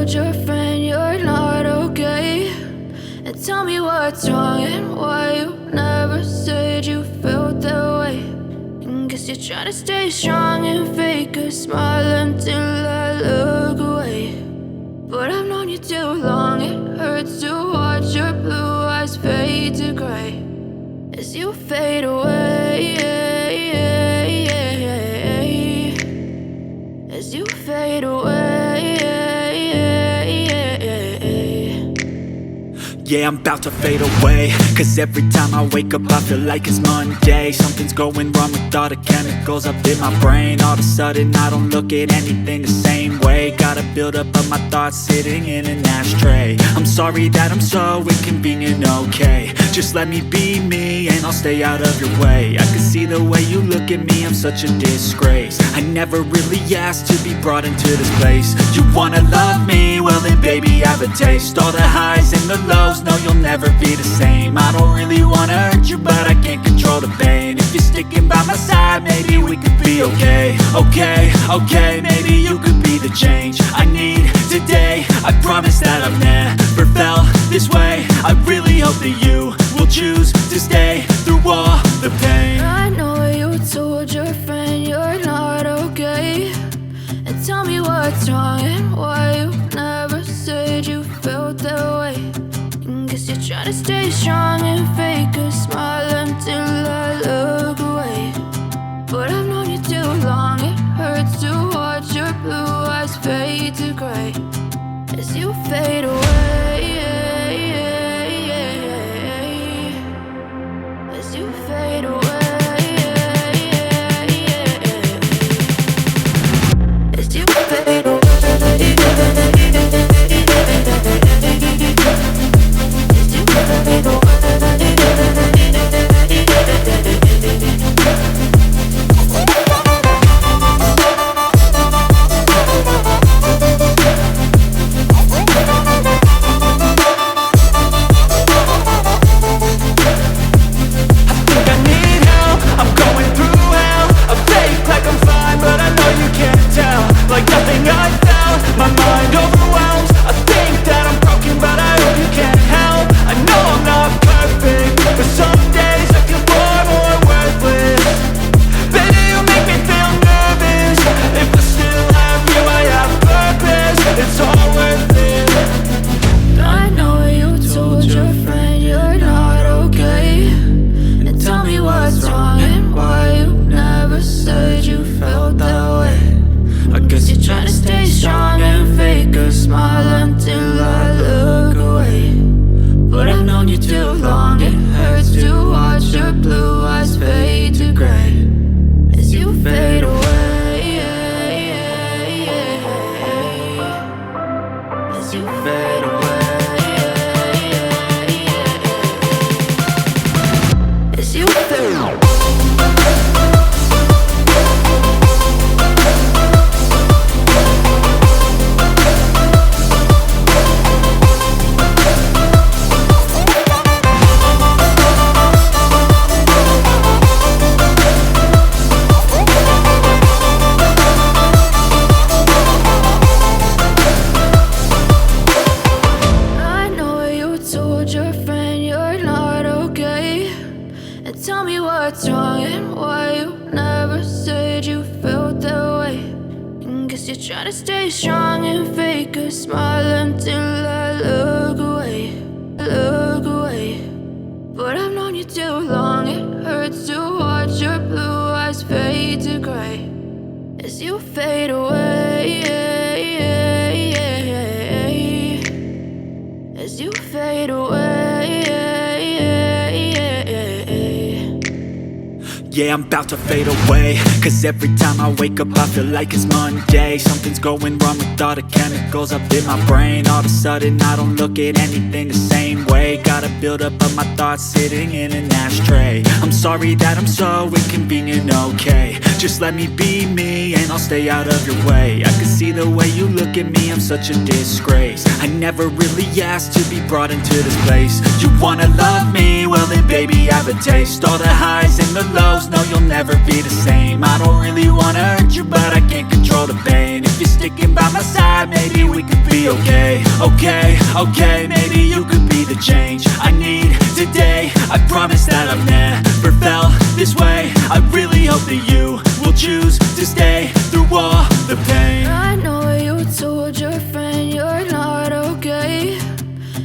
told your friend you're not okay? And tell me what's wrong and why you never said you felt that way. And guess you're trying to stay strong and fake a smile until I look away. But I've known you too long, it hurts to watch your blue eyes fade to gray as you fade away, as you fade away. Yeah, I'm about to fade away, cause every time I wake up I feel like it's Monday. Something's going wrong with all the chemicals up in my brain. All of a sudden I don't look at anything the same way. Got a build up of my thoughts sitting in an ashtray. I'm sorry that I'm so inconvenient, okay? Just let me be me and I'll stay out of your way. I can see the way you look at me, I'm such a disgrace. I never really asked to be brought into this place. You wanna love me? Well then baby, have a taste. All the highs and the lows, no, you'll never be the same. I don't really wanna hurt you, but I can't control the pain. If you're sticking by my side, maybe we could be okay. Okay, maybe you could be the change I need today. I promise that I've never felt this way. I really hope that you will choose to stay through all the pain. I know you told your friend you're not okay. And tell me what's wrong and why you never said you felt that way. And guess you're trying to stay strong and fake a smile until I look away. But I've known you too long, it hurts to watch your blue eyes fade to gray as you fade away, as you fade away. As you fade away, as you fade away. Like nothing I found, my mind overwhelms. I think that I'm broken, but I hope you can't help. I know I'm not perfect, but some days I feel far more worthless. Baby, you make me feel nervous. If I still have you, I have purpose. It's all worth it. I know you told your friend you're not okay. And tell me what's wrong and why you never said you felt that way. I guess you're trying to stay strong and fake a smile until I look away. But I've known you too long, it hurts to watch your blue eyes fade to gray as you fade away, as you fade away, as you fade away. Tell me what's wrong and why you never said you felt that way. And guess you're trying to stay strong and fake a smile until I look away, look away. But I've known you too long, it hurts to watch your blue eyes fade to gray as you fade away, as you fade away. Yeah, I'm about to fade away, cause every time I wake up I feel like it's Monday. Something's going wrong with all the chemicals up in my brain. All of a sudden I don't look at anything the same way. Got a build up of my thoughts sitting in an ashtray. I'm sorry that I'm so inconvenient, okay? Just let me be me and I'll stay out of your way. I can see the way you look look at me, I'm such a disgrace. I never really asked to be brought into this place. You wanna love me? Well then baby, I have a taste. All the highs and the lows, no you'll never be the same. I don't really wanna hurt you, but I can't control the pain. If you're sticking by my side, maybe we could be okay. Okay, maybe you could be the change I need today. I promise that I've never felt this way. I really hope that you will choose to stay through all the pain. I know you told your friend you're not okay,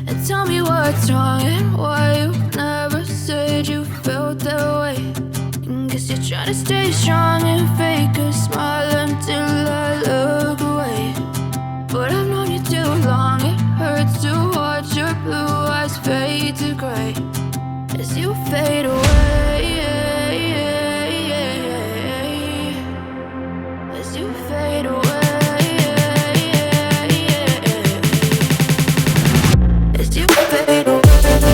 and tell me what's wrong and why you never said you felt that way. Guess you're trying to stay strong and fake a smile until I look away. But I've known you too long, it hurts to watch your blue eyes fade to gray as you fade away. As you fade away. As you fade away. As you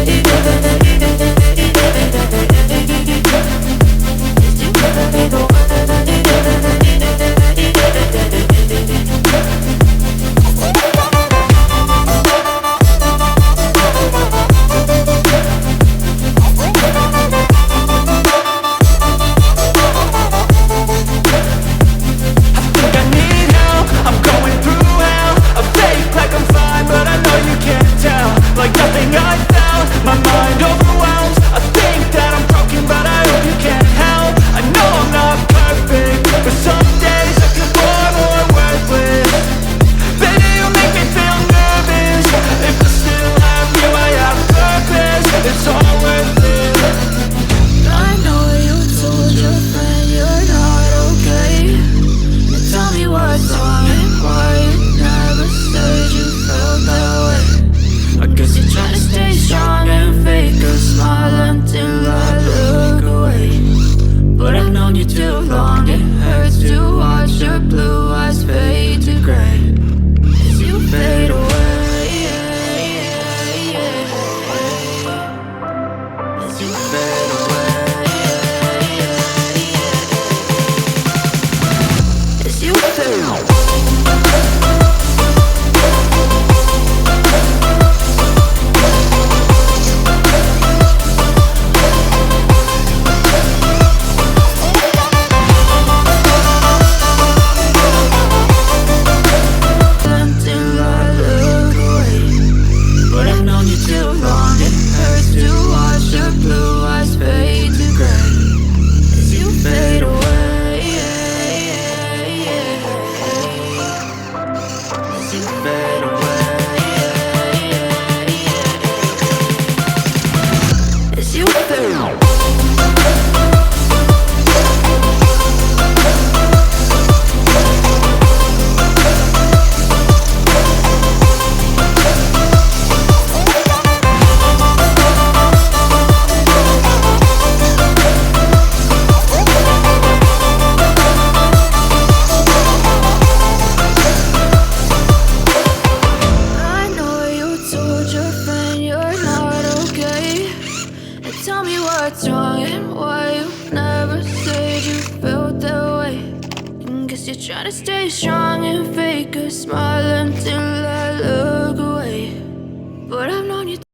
fade away. Like nothing I felt, my mind overwhelms. I think that I'm broken, but I hope you can't help. I know I'm not perfect, but some days I feel far more worthless. Baby, you make me feel nervous. If I still have you, I have purpose. It's all worth it. I know you told your friend you're not okay, and tell me what's wrong and why you never said you felt that way. I guess You're trying to stay strong and fake a smile until I look away. But I've known you too long, it hurts to watch your blue eyes fade to gray as you fade away. As you fade away. As you fade away. Tell me what's wrong and why you never said you felt that way. Guess you're trying to stay strong and fake a smile until I look away. But I've known you